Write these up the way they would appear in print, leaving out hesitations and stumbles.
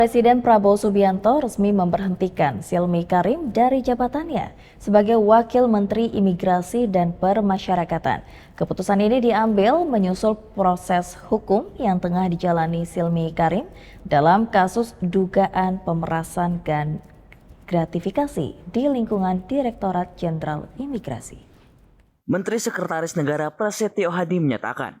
Presiden Prabowo Subianto resmi memberhentikan Silmi Karim dari jabatannya sebagai Wakil Menteri Imigrasi dan Permasyarakatan. Keputusan ini diambil menyusul proses hukum yang tengah dijalani Silmi Karim dalam kasus dugaan pemerasan dan gratifikasi di lingkungan Direktorat Jenderal Imigrasi. Menteri Sekretaris Negara Prasetyo Hadi menyatakan,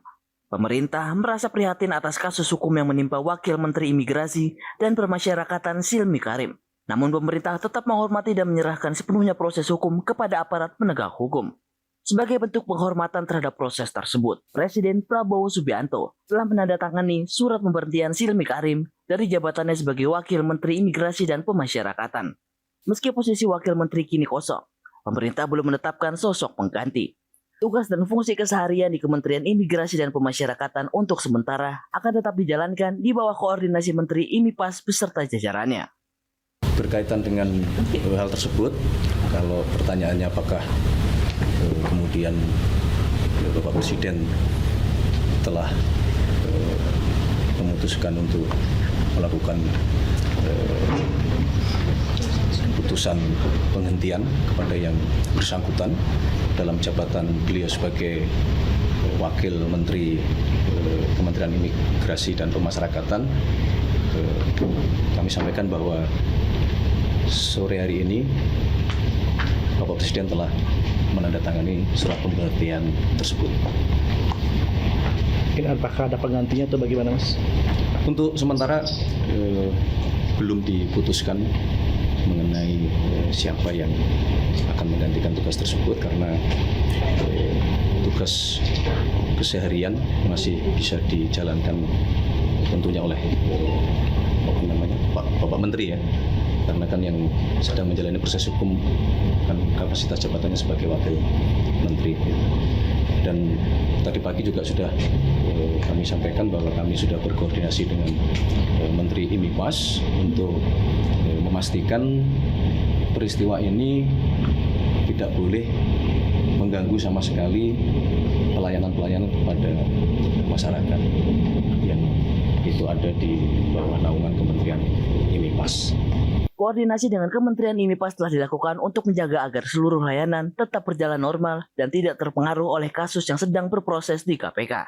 pemerintah merasa prihatin atas kasus hukum yang menimpa Wakil Menteri Imigrasi dan Permasyarakatan Silmi Karim. Namun pemerintah tetap menghormati dan menyerahkan sepenuhnya proses hukum kepada aparat penegak hukum. Sebagai bentuk penghormatan terhadap proses tersebut, Presiden Prabowo Subianto telah menandatangani surat pemberhentian Silmi Karim dari jabatannya sebagai Wakil Menteri Imigrasi dan Pemasyarakatan. Meski posisi Wakil Menteri kini kosong, pemerintah belum menetapkan sosok pengganti. Tugas dan fungsi keseharian di Kementerian Imigrasi dan Pemasyarakatan untuk sementara akan tetap dijalankan di bawah koordinasi Menteri IMIPAS beserta jajarannya. Berkaitan dengan hal tersebut, kalau pertanyaannya apakah kemudian Bapak Presiden telah memutuskan untuk melakukan putusan penghentian kepada yang bersangkutan dalam jabatan beliau sebagai Wakil Menteri Kementerian Imigrasi dan Pemasyarakatan, kami sampaikan bahwa sore hari ini Bapak Presiden telah menandatangani surat pemberhentian tersebut. Mungkin apakah ada penggantinya atau bagaimana, Mas? Untuk sementara belum diputuskan mengenai siapa yang akan menggantikan tugas tersebut karena tugas keseharian masih bisa dijalankan tentunya oleh Bapak Menteri ya, karena kan yang sedang menjalani proses hukum kan kapasitas jabatannya sebagai Wakil Menteri. Dan tadi pagi juga sudah kami sampaikan bahwa kami sudah berkoordinasi dengan Menteri IMIPAS untuk memastikan peristiwa ini tidak boleh mengganggu sama sekali pelayanan-pelayanan kepada masyarakat yang itu ada di bawah naungan Kementerian IMIPAS. Koordinasi dengan Kementerian IMIPAS telah dilakukan untuk menjaga agar seluruh layanan tetap berjalan normal dan tidak terpengaruh oleh kasus yang sedang berproses di KPK.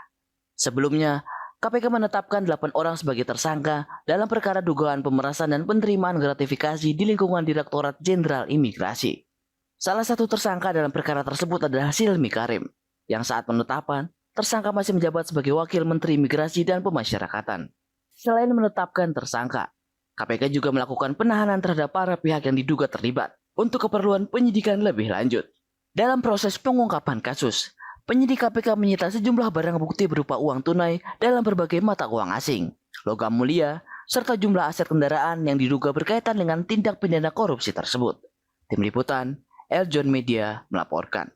Sebelumnya, KPK menetapkan 8 orang sebagai tersangka dalam perkara dugaan pemerasan dan penerimaan gratifikasi di lingkungan Direktorat Jenderal Imigrasi. Salah satu tersangka dalam perkara tersebut adalah Silmi Karim, yang saat penetapan, tersangka masih menjabat sebagai Wakil Menteri Imigrasi dan Pemasyarakatan. Selain menetapkan tersangka, KPK juga melakukan penahanan terhadap para pihak yang diduga terlibat untuk keperluan penyidikan lebih lanjut. Dalam proses pengungkapan kasus, penyidik KPK menyita sejumlah barang bukti berupa uang tunai dalam berbagai mata uang asing, logam mulia, serta jumlah aset kendaraan yang diduga berkaitan dengan tindak pidana korupsi tersebut. Tim Liputan, Eljon Media melaporkan.